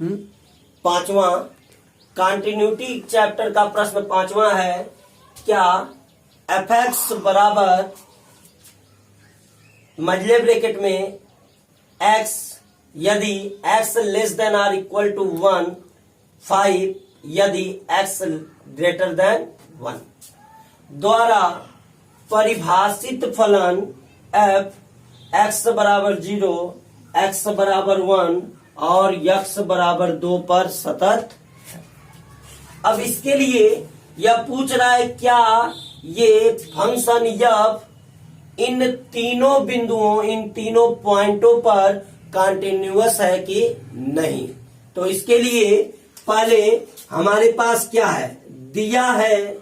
पांचवा continuity chapter का प्रश्न पांचवा है, क्या एफ एक्स बराबर मजले ब्रैकेट में एक्स यदि x less than or equal to 1, 5 यदि एक्स ग्रेटर देन 1 द्वारा परिभाषित फलन एफ एक्स बराबर 0, एक्स बराबर 1 और एक्स बराबर 2 पर सतत है। अब इसके लिए यह पूछ रहा है क्या ये फंक्शन एफ इन तीनों बिंदुओं, इन तीनों पॉइंटों पर कंटिन्यूअस है कि नहीं। तो इसके लिए पहले हमारे पास क्या है, दिया है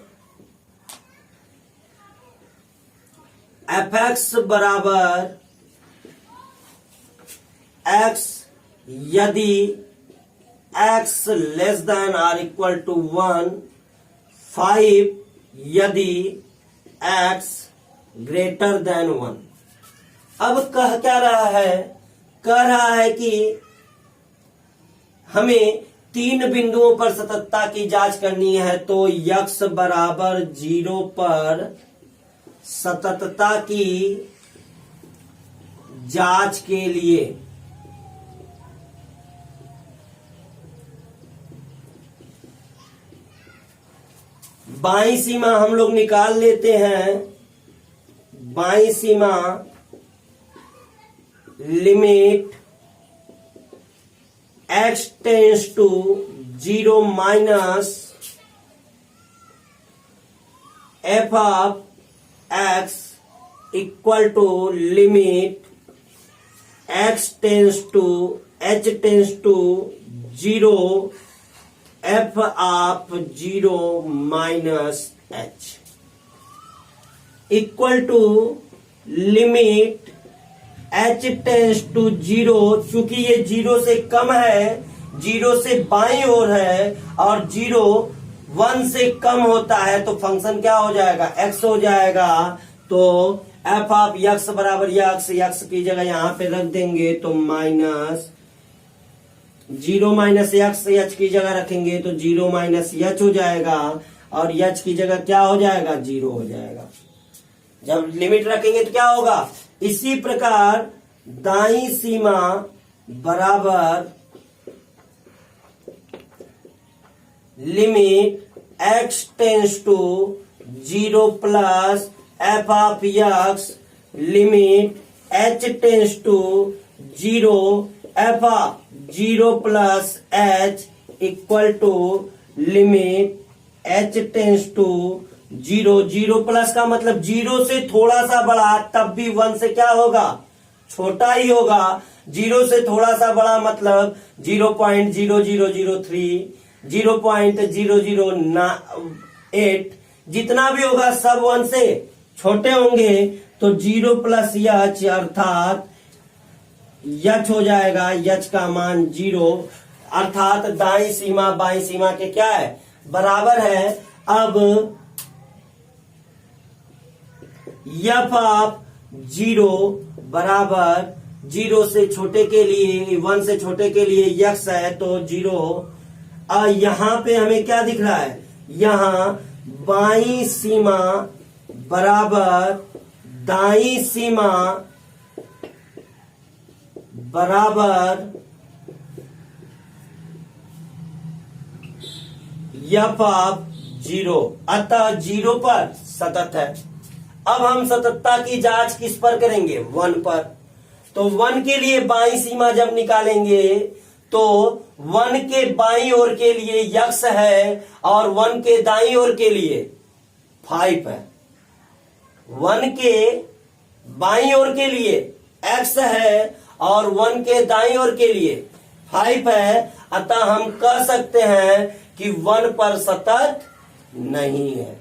एफ एक्स बराबर एक्स यदि x less than or equal to 1, 5 यदि एक्स ग्रेटर देन 1। अब कह क्या रहा है, कह रहा है कि हमें तीन बिंदुओं पर सततता की जांच करनी है। तो यक्स बराबर 0 पर सततता की जांच के लिए बाईं सीमा हम लोग निकाल लेते हैं। बाईं सीमा limit x tends to 0 minus f of x equal to limit x tends to h tends to 0 F of 0 minus h equal to limit h tends to 0। चूंकि ये 0 से कम है, 0 से बाईं ओर है और 0 1 से कम होता है तो फंक्शन क्या हो जाएगा, x हो जाएगा। तो एफ ऑफ यक्स बराबर यक्स की जगह यहां पे रख देंगे तो माइनस 0 माइनस यक्स, एच की जगह रखेंगे तो 0 माइनस एच हो जाएगा और एच की जगह क्या हो जाएगा, 0 हो जाएगा। जब लिमिट रखेंगे तो क्या होगा, इसी प्रकार दाईं सीमा बराबर limit x tends to 0 plus F of x limit h tends to 0 F of 0 plus h equal to limit h tends to 0। 0 plus का मतलब 0 से थोड़ा सा बड़ा, तब भी 1 से क्या होगा, छोटा ही होगा। 0 से थोड़ा सा बड़ा मतलब 0.0003, 0.0008 जितना भी होगा सब 1 से छोटे होंगे। तो 0 प्लस यच अर्थात यच हो जाएगा, यच का मान 0 अर्थात दाईं सीमा बाईं सीमा के क्या है, बराबर है। अब एफ ऑफ 0 बराबर 0 से छोटे के लिए, 1 से छोटे के लिए यक्स है तो 0। यहां पे हमें क्या दिख रहा है, यहां बाईं सीमा बराबर दाईं सीमा बराबर एफ ऑफ 0, अतः 0 पर सतत है। अब हम सततता की जांच किस पर करेंगे, 1 पर। तो 1 के लिए बाईं सीमा जब निकालेंगे तो 1 के बाईं ओर के लिए यक्स है और 1 के दाईं ओर के लिए 5 है। 1 के बाईं ओर के लिए x है और 1 के दाईं ओर के लिए 5 है। अतः हम कह सकते हैं कि 1 पर सतत नहीं है,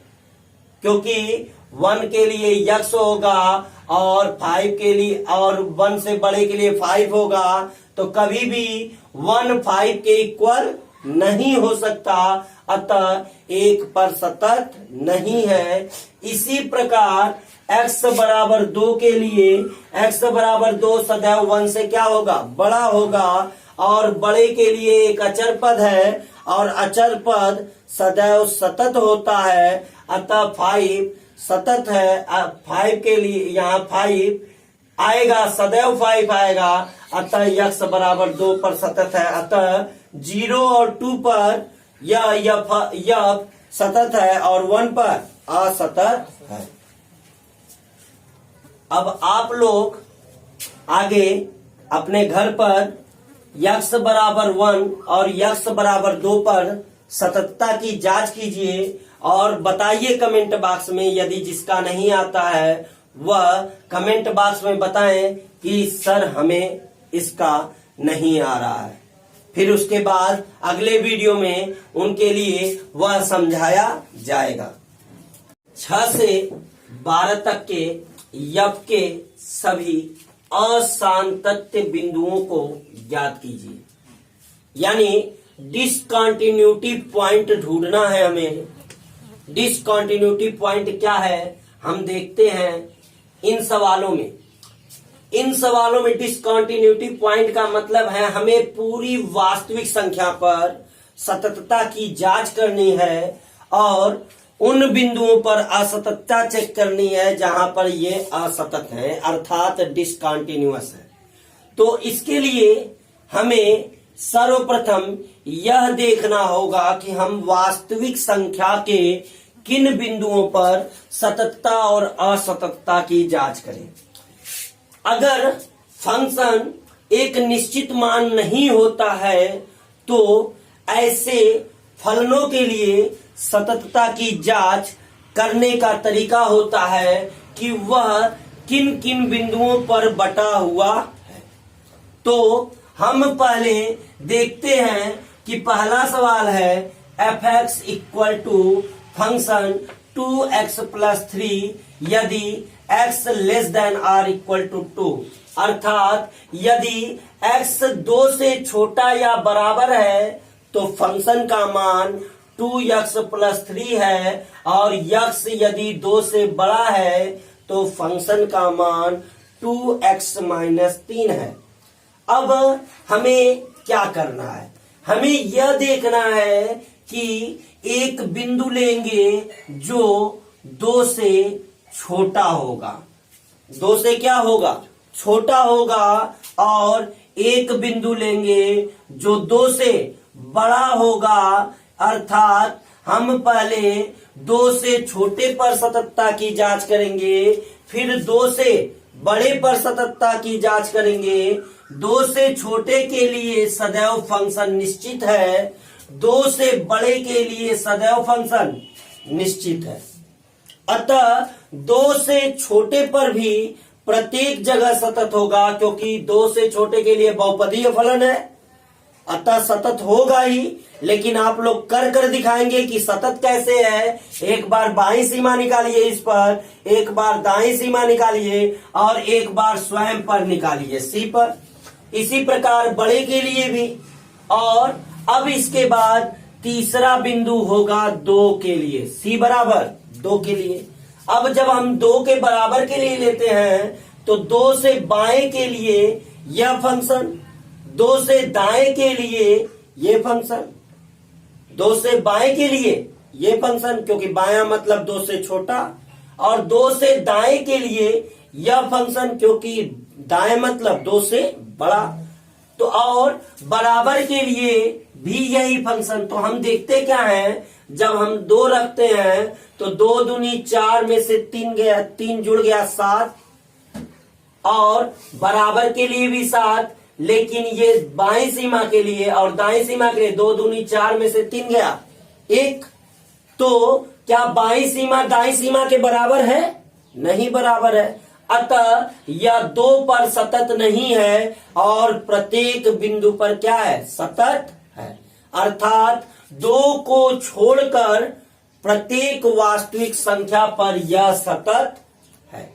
क्योंकि 1 के लिए यक्स होगा और 5 के लिए और 1 से बड़े के लिए 5 होगा, तो कभी भी 1 5 के इक्वल नहीं हो सकता, अतः 1 पर सतत नहीं है। इसी प्रकार x बराबर 2 के लिए x बराबर 2 सदैव 1 से क्या होगा, बड़ा होगा और बड़े के लिए एक अचर पद है और अचर पद सदैव सतत होता है, अतः 5 सतत है। 5 के लिए यहाँ 5 आएगा, सदैव 5 आएगा, अतः x बराबर 2 पर सतत है। अतः 0 और 2 पर यह सतत है और 1 पर असतत है। अब आप लोग आगे अपने घर पर x बराबर 1 और x बराबर 2 पर सततता की जांच कीजिए और बताइए कमेंट बॉक्स में। यदि जिसका नहीं आता है वह कमेंट बॉक्स में बताएं कि सर हमें इसका नहीं आ रहा है। फिर उसके बाद अगले वीडियो में उनके लिए वह समझाया जाएगा। 6 से 12 तक के यप के सभी असांतत्य बिंदुओं को ज्ञात कीजिए, यानी डिसकंटिन्यूटी पॉइंट ढूंढना है हमें। डिसकंटिन्यूटी पॉइंट क्या है हम देखते हैं इन सवालों में। इन सवालों में डिसकंटिन्यूटी पॉइंट का मतलब है हमें पूरी वास्तविक संख्या पर सततता की जांच करनी है और उन बिंदुओं पर असततता चेक करनी है जहां पर ये असतत है, अर्थात डिसकंटिन्यूअस है। तो इसके लिए हमें सर्वप्रथम यह देखना होगा कि हम वास्तविक संख्या के किन बिंदुओं पर सततता और असततता की जांच करें। अगर फंक्शन एक निश्चित मान नहीं होता है तो ऐसे फलनों के लिए सततता की जांच करने का तरीका होता है कि वह किन किन बिंदुओं पर बटा हुआ है। तो हम पहले देखते हैं कि पहला सवाल है f(x) equal to function 2x + 3 यदि x less than r equal to 2, अर्थात यदि x 2 से छोटा या बराबर है तो फंक्शन का मान 2x + 3 है और x यदि 2 से बड़ा है तो फंक्शन का मान 2x - 3 है। अब हमें क्या करना है, हमें यह देखना है कि एक बिंदु लेंगे जो 2 से छोटा होगा, 2 से क्या होगा, छोटा होगा, और एक बिंदु लेंगे जो 2 से बड़ा होगा, अर्थात हम पहले 2 से छोटे पर सततता की जांच करेंगे, फिर 2 से बड़े पर सततता की जांच करेंगे। 2 से छोटे के लिए सदैव फंक्शन निश्चित है, 2 से बड़े के लिए सदैव फंक्शन निश्चित है। अतः 2 से छोटे पर भी प्रत्येक जगह सतत होगा, क्योंकि 2 से छोटे के लिए बहुपदीय फलन है, अतः सतत होगा ही। लेकिन आप लोग कर कर दिखाएंगे कि सतत कैसे है। एक बार बाईं सीमा निकालिए इस पर, एक बार दाईं सीमा निकालिए और एक बार स्वयं पर निकालिए सी पर। इसी प्रकार बड़े के लिए भी। और अब इसके बाद तीसरा बिंदु होगा 2 के लिए, सी बराबर 2 के लिए। अब जब हम 2 के बराबर के लिए लेते हैं तो 2 से बाएं के लिए यह फंक्शन, 2 से दाएं के लिए ये फंक्शन, 2 से बाएं के लिए ये फंक्शन, क्योंकि बायां मतलब 2 से छोटा, और 2 से दाएं के लिए यह फंक्शन, क्योंकि दाएं मतलब 2 से बड़ा। तो और बराबर के लिए भी यही फंक्शन। तो हम देखते क्या है, जब हम 2 रखते हैं तो 2 दूनी 4 में से 3 गया, 3 जुड़ गया 7, और बराबर के लिए भी 7, लेकिन ये बाईं सीमा के लिए और दाईं सीमा के लिए 2 दूनी 4 में से 3 गया 1। तो क्या बाईं सीमा दाईं सीमा के बराबर है? नहीं बराबर है। अतः यह 2 पर सतत नहीं है और प्रत्येक बिंदु पर क्या है, सतत है। अर्थात 2 को छोड़कर प्रत्येक वास्तविक संख्या पर यह सतत है।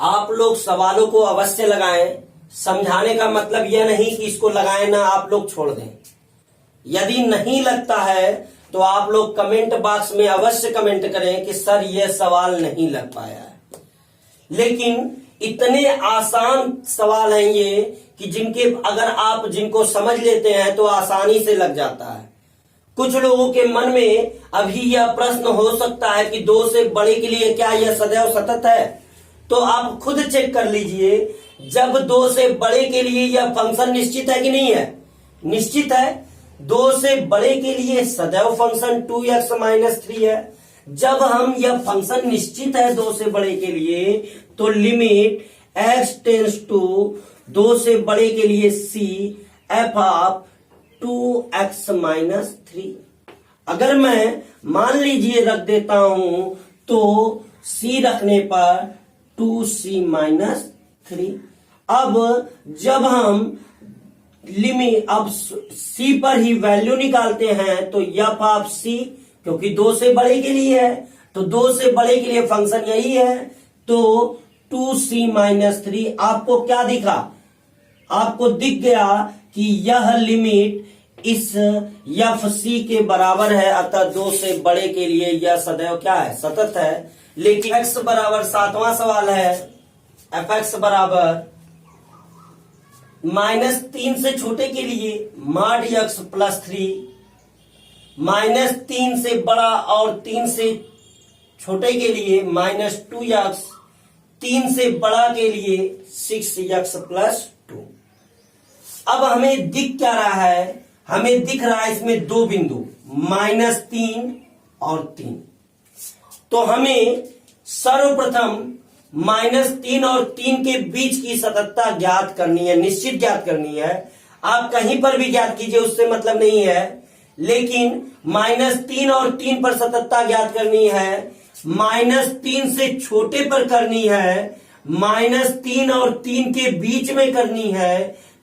आप लोग सवालों को अवश्य लगाएं। समझाने का मतलब यह नहीं कि इसको लगाएं ना आप लोग छोड़ दें। यदि नहीं लगता है तो आप लोग कमेंट बॉक्स में अवश्य कमेंट करें कि सर यह सवाल नहीं लग पाया है। लेकिन इतने आसान सवाल हैं ये कि जिनके अगर आप जिनको समझ लेते हैं तो आसानी से लग जाता है। कुछ लोगों के मन में अभी यह प्रश्न हो सकता है कि 2 से बड़े के लिए क्या यह सदैव सतत है? तो आप खुद चेक कर लीजिए, जब 2 से बड़े के लिए यह फंक्शन निश्चित है कि नहीं है? निश्चित है। 2 से बड़े के लिए सदैव फंक्शन 2x माइनस 3 है। जब हम यह फंक्शन निश्चित है 2 से बड़े के लिए, तो लिमिट x टेंस टू 2 से बड़े के लिए c f of 2x minus 3। अगर मैं मान लीजिए रख देता हूं तो c रखने पर 2c माइनस 3। अब जब हम लिमिट अब c पर ही वैल्यू निकालते हैं तो f ऑफ c, क्योंकि 2 से बड़े के लिए है तो 2 से बड़े के लिए फंक्शन यही है, तो 2c माइनस 3। आपको क्या दिखा? आपको दिख गया कि यह लिमिट इस fc के बराबर है, अतः 2 से बड़े के लिए यह सदैव क्या है? सतत है। लेकिन x बराबर 7वां सवाल है, fx बराबर -3 से छोटे के लिए mod x प्लस 3, -3 से बड़ा और 3 से छोटे के लिए -2x, 3 से बड़ा के लिए 6x प्लस 2। अब हमें दिख क्या रहा है? हमें दिख रहा है इसमें 2 बिंदु -3 और 3। तो हमें सर्वप्रथम -3 और 3 के बीच की सततता ज्ञात करनी है, निश्चित ज्ञात करनी है। आप कहीं पर भी ज्ञात कीजिए, उससे मतलब नहीं है, लेकिन -3 और 3 पर सततता ज्ञात करनी है। -3 से छोटे पर करनी है, -3 और 3 के बीच में करनी है,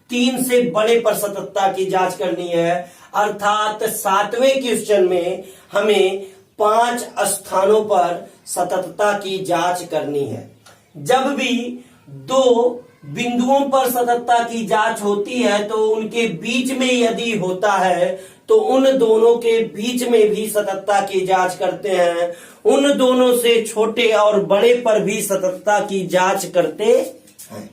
3 से बड़े पर सततता की जांच करनी है। अर्थात 7वें क्वेश्चन में हमें 5 स्थानों पर सततता की जांच करनी है। जब भी 2 बिंदुओं पर सततता की जांच होती है तो उनके बीच में यदि होता है तो उन दोनों के बीच में भी सततता की जांच करते हैं, उन दोनों से छोटे और बड़े पर भी सततता की जांच करते हैं।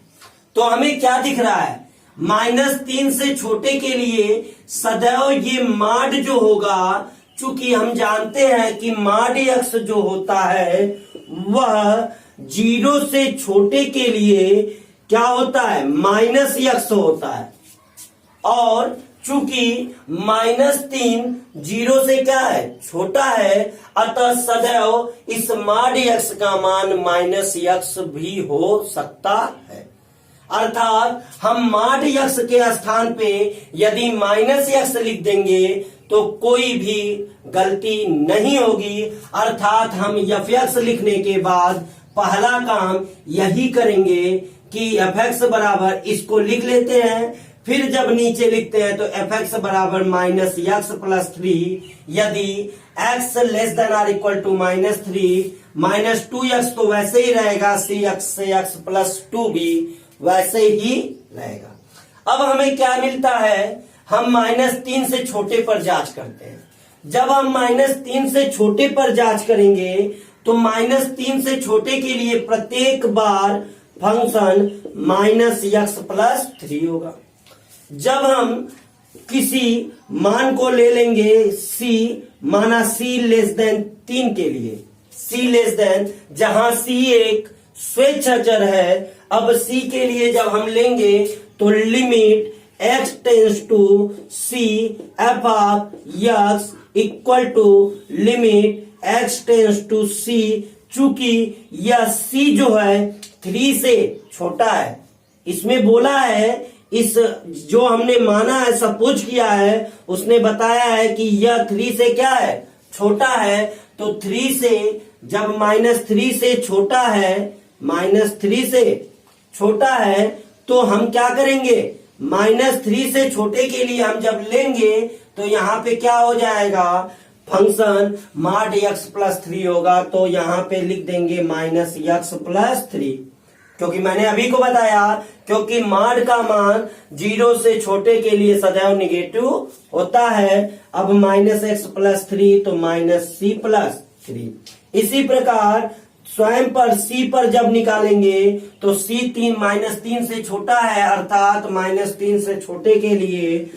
तो हमें क्या दिख रहा है? -3 से छोटे के लिए सदैव ये मॉड जो होगा, चूंकि हम जानते हैं कि मॉड x जो होता है वह 0 से छोटे के लिए क्या होता है? -x होता है। और चूंकि -3 0 से क्या है? छोटा है, अतः सदैव इस मॉड x का मान -x भी हो सकता है। अर्थात हम मॉड x के स्थान पे यदि -x लिख देंगे तो कोई भी गलती नहीं होगी। अर्थात हम fx लिखने के बाद पहला काम यही करेंगे कि fx बराबर इसको लिख लेते हैं, फिर जब नीचे लिखते हैं तो fx बराबर -x प्लस 3, यदि x less than or equal to -3, -2x तो वैसे ही रहेगा, cx से x प्लस 2 भी वैसे ही रहेगा। अब हमें क्या मिलता है? हम -3 से छोटे पर जांच करते हैं। जब हम -3 से छोटे पर जांच करेंगे तो -3 से छोटे के लिए प्रत्येक बार फंक्शन -x प्लस 3 होगा। जब हम किसी मान को ले लेंगे c, माना c लेस देन 3 के लिए, c लेस देन, जहां c एक स्वेच्छाचर है। अब c के लिए जब हम लेंगे तो limit x tends to c f of x equal to limit x tends to c। चूंकि यह c जो है 3 से छोटा है, इसमें बोला है, इस जो हमने माना है, सपोज किया है, उसने बताया है कि यह 3 से क्या है? छोटा है। तो 3 से जब -3 से छोटा है, -3 से छोटा है, तो हम क्या करेंगे? -3 से छोटे के लिए हम जब लेंगे तो यहाँ पे क्या हो जाएगा? फंक्शन mod x प्लस 3 होगा। तो यहाँ पे लिख देंगे -x प्लस 3, क्योंकि मैंने अभी को बताया, क्योंकि mod का मान 0 से छोटे के लिए सदैव निगेटिव होता है। अब -x प्लस 3 तो -c प्लस 3। इसी प्रकार स्वयं पर सी पर जब निकालेंगे तो सी -3 से छोटा है, अर्थात -3 से छोटे के लिए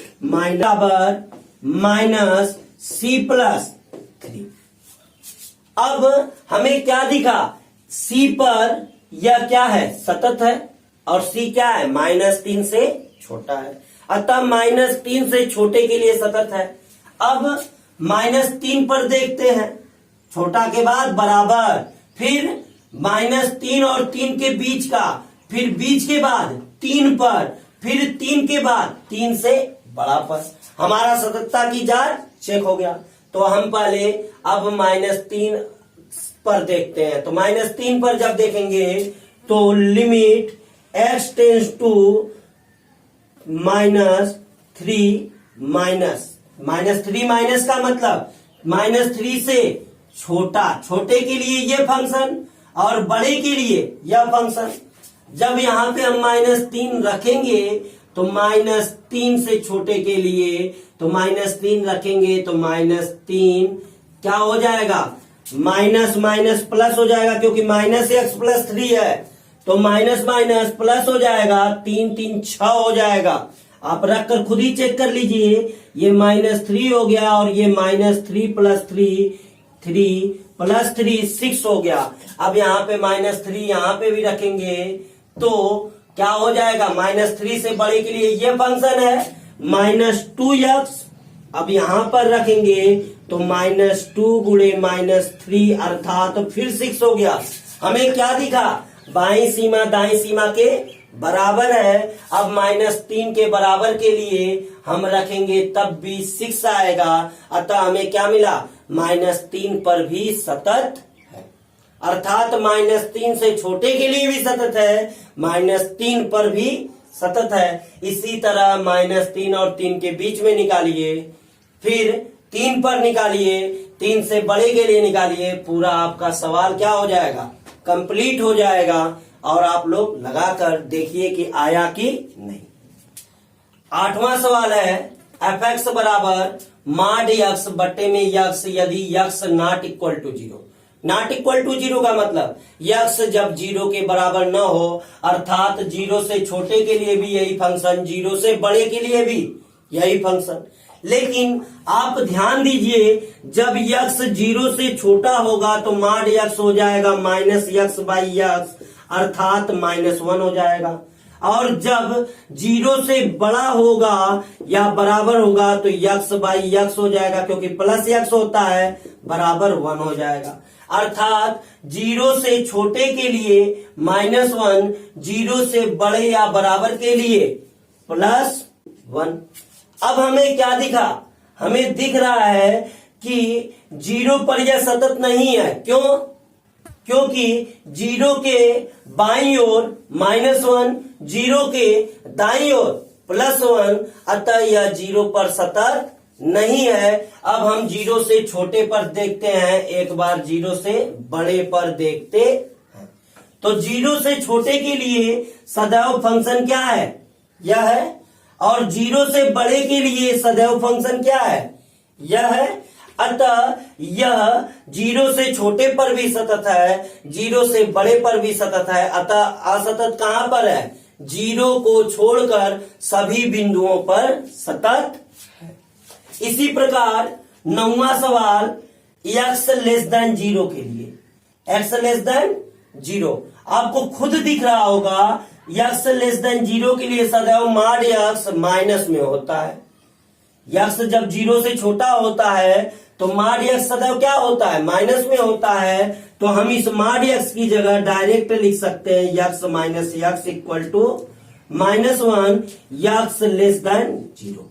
माइनस C+3। अब हमें क्या दिखा, सी पर यह क्या है, सतत है, और सी क्या है, -3 से छोटा है, अतः -3 से छोटे के लिए सतत है। अब -3 पर देखते हैं, छोटा के बाद बराबर, फिर -3 और 3 के बीच का, फिर बीच के बाद 3 पर, फिर 3 के बाद 3 से बड़ा पर। हमारा सततता की जांच चेक हो गया। तो हम पहले अब -3 पर देखते हैं। तो -3 पर जब देखेंगे तो limit x tends to -3 minus का मतलब -3 से छोटा, छोटे के लिए ये फंक्शन और बड़े के लिए यह फंक्शन। जब यहां पे हम -3 रखेंगे तो -3 से छोटे के लिए तो -3 रखेंगे तो -3 क्या हो जाएगा, माइनस प्लस हो जाएगा, क्योंकि -x+3 है तो माइनस प्लस हो जाएगा, 3 3 6 हो जाएगा। आप रखकर खुद ही चेक कर लीजिए, ये -3 हो गया और ये -3 + 3 6 हो गया। अब यहाँ पे -3 यहाँ पे भी रखेंगे तो क्या हो जाएगा, -3 से बड़े के लिए ये फंक्शन है -2x। अब यहां पर रखेंगे तो -2 गुणे -3 अर्थात फिर 6 हो गया। हमें क्या दिखा, बाईं सीमा दाईं सीमा के बराबर है। अब -3 के बराबर के लिए हम रखेंगे तब भी 6 आएगा, अतः हमें क्या मिला, -3 पर भी सतत है, अर्थात -3 से छोटे के लिए भी सतत है, -3 पर भी सतत है। इसी तरह -3 और 3 के बीच में निकालिए, फिर 3 पर निकालिए, 3 से बड़े के लिए निकालिए, पूरा आपका सवाल क्या हो जाएगा, कंप्लीट हो जाएगा। और आप लोग लगाकर देखिए कि आया कि नहीं। 8वां सवाल है, fx बराबर mod x बट्टे में x यदि x not equal to 0। Not equal to 0 का मतलब x जब 0 के बराबर न हो, अर्थात 0 से छोटे के लिए भी यही फंक्शन, 0 से बड़े के लिए भी यही फंक्शन। लेकिन आप ध्यान दीजिए, जब x 0 से छोटा होगा तो mod x हो जाएगा -x/x, अर्थात -1 हो जाएगा। और जब 0 से बड़ा होगा या बराबर होगा तो x/x हो जाएगा, क्योंकि +x होता है, बराबर 1 हो जाएगा। अर्थात 0 से छोटे के लिए -1, 0 से बड़े या बराबर के लिए +1। अब हमें क्या दिखा, हमें दिख रहा है कि 0 पर यह सतत नहीं है। क्यों, क्योंकि 0 के बाईं ओर -1, 0 के दाईं ओर +1, अतः यह 0 पर सतत नहीं है। अब हम 0 से छोटे पर देखते हैं, एक बार 0 से बड़े पर देखते हैं। तो 0 से छोटे के लिए सदैव फंक्शन क्या है, यह है, और 0 से बड़े के लिए सदैव फंक्शन क्या है, यह है। अतः यह 0 से छोटे पर भी सतत है, 0 से बड़े पर भी सतत है, अतः असतत कहां पर है, 0 को छोड़कर सभी बिंदुओं पर सतत है। इसी प्रकार 9वां सवाल, x < 0 के लिए, x < 0 आपको खुद दिख रहा होगा, x < 0 के लिए सदैव mod x माइनस में होता है। x जब 0 से छोटा होता है तो mod x सदैव क्या होता है, माइनस में होता है। तो हम इस mod x की जगह डायरेक्ट लिख सकते हैं x - x equal to -1 x < 0।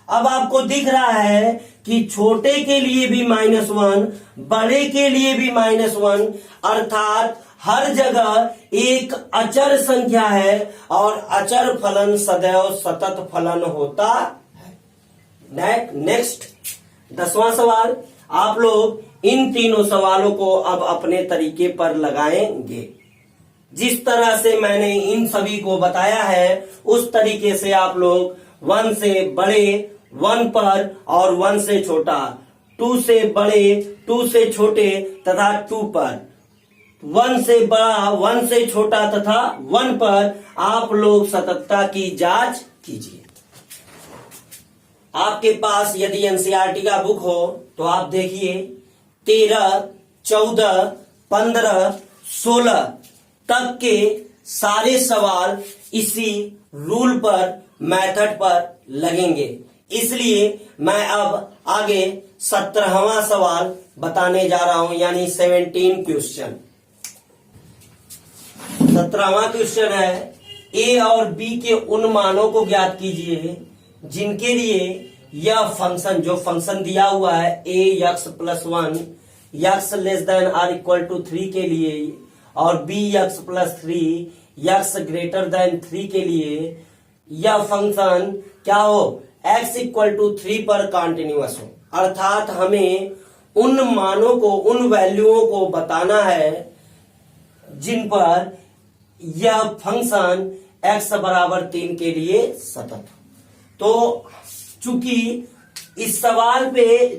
अब आपको दिख रहा है कि छोटे के लिए भी -1, बड़े के लिए भी -1, अर्थात हर जगह एक अचर संख्या है और अचर फलन सदैव सतत फलन होता है। नेक्स्ट 10वां सवाल, आप लोग इन तीनों सवालों को अब अपने तरीके पर लगाएंगे। जिस तरह से मैंने इन सभी को बताया है उस तरीके से आप लोग 1 से बड़े 1 पर और 1 से छोटा, 2 से बड़े 2 से छोटे तथा 2 पर 1 से बड़ा, 1 से छोटा तथा 1 पर आप लोग सततता की जांच कीजिए। आपके पास यदि एनसीईआरटी का बुक हो तो आप देखिए 13, 14, 15, 16 तक के सारे सवाल इसी रूल पर, मेथड पर लगेंगे। इसलिए मैं अब आगे 17वां सवाल बताने जा रहा हूं, यानी 17 क्वेश्चन। 17वां क्वेश्चन है, ए और बी के उन मानों को ज्ञात कीजिए जिनके लिए यह फंक्शन, जो फंक्शन दिया हुआ है a x plus 1 x less than or equal to 3 के लिए और b x plus 3 x greater than 3 के लिए यह फंक्शन क्या हो, एक्स इक्वल टू 3 पर कॉन्टिन्यूअस हो। अर्थात हमें उन मानों को, उन वैल्यूओं को बताना है जिन पर यह फंक्शन x बराबर 3 के लिए सतत हो। तो चूंकि इस सवाल पे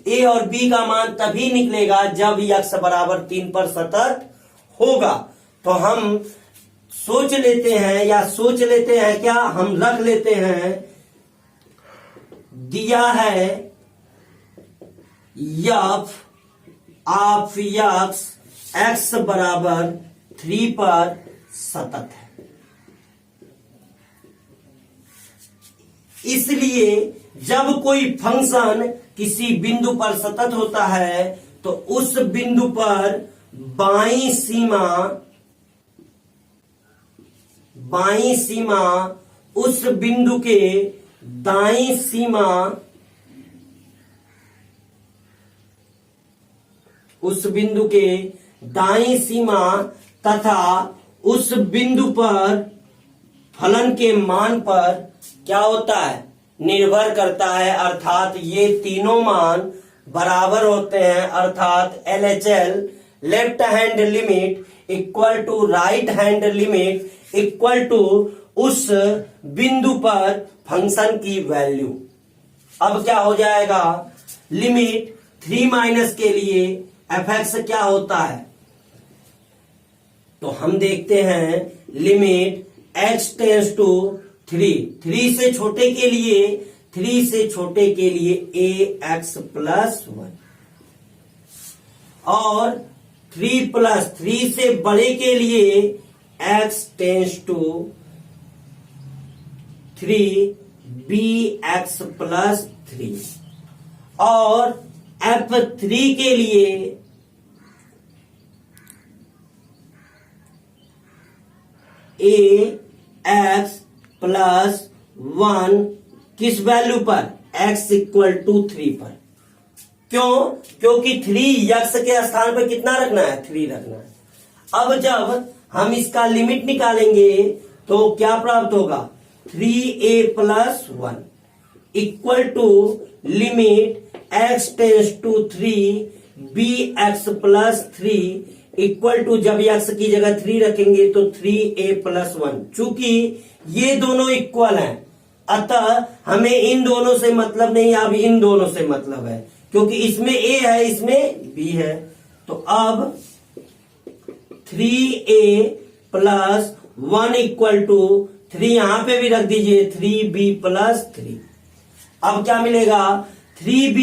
a और b का मान तभी निकलेगा जब x बराबर 3 पर सतत होगा। तो हम सोच लेते हैं क्या, हम रख लेते हैं, दिया है f ऑफ x बराबर 3 पर सतत है। इसलिए जब कोई फंक्शन किसी बिंदु पर सतत होता है तो उस बिंदु पर बाईं सीमा उस बिंदु के दाईं सीमा, उस बिंदु के दाईं सीमा तथा उस बिंदु पर फलन के मान पर क्या होता है, निर्भर करता है। अर्थात ये तीनों मान बराबर होते हैं। अर्थात LHL left hand limit equal to right hand limit equal to उस बिंदु पर फंक्शन की वैल्यू। अब क्या हो जाएगा, लिमिट 3 माइनस के लिए fx क्या होता है, तो हम देखते हैं लिमिट x टेंस टू 3 से छोटे के लिए ax प्लस 1 और 3 से बड़े के लिए x tends to 3 bx plus 3 और f3 के लिए ax प्लस 1 किस वैल्यू पर, x इक्वल टू 3 पर। क्यों, क्योंकि 3 x के स्थान पर कितना रखना है, 3 रखना है। अब जब हम इसका लिमिट निकालेंगे तो क्या प्राप्त होगा, 3a plus 1 equal to limit x tends to 3 bx plus 3 equal to, जब x की जगह 3 रखेंगे तो 3a प्लस 1। चूंकि ये दोनों इक्वल हैं अतः हमें इन दोनों से मतलब नहीं, अब इन दोनों से मतलब है, क्योंकि इसमें a है इसमें b है। तो अब 3a प्लस 1 इक्वल टू 3 यहां पे भी रख दीजिए, 3b प्लस 3। अब क्या मिलेगा, 3b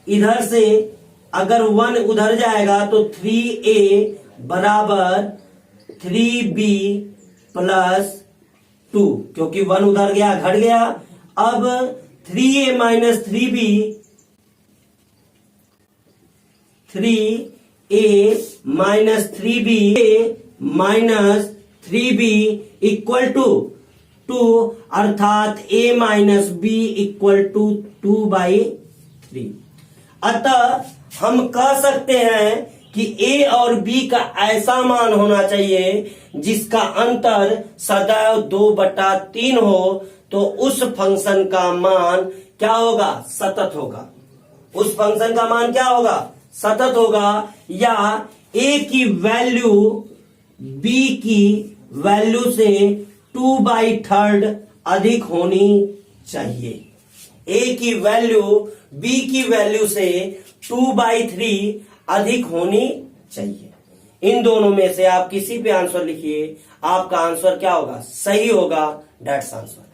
इधर से अगर 1 उधर जाएगा तो 3a बराबर 3b प्लस 2, क्योंकि 1 उधर गया घट गया। अब 3a minus 3b, 3a minus 3b minus 3b equal to 2, अर्थात a minus b equal to 2/3। अतः हम कह सकते हैं कि a और b का ऐसा मान होना चाहिए जिसका अंतर सदैव 2/3 हो, तो उस फंक्शन का मान क्या होगा, सतत होगा। उस फंक्शन का मान क्या होगा, सतत होगा, या a की वैल्यू b की वैल्यू से 2/3 अधिक होनी चाहिए। a की वैल्यू b की वैल्यू से 2/3 अधिक होनी चाहिए। इन दोनों में से आप किसी पे आंसर लिखिए, आपका आंसर क्या होगा, सही होगा। That's answer.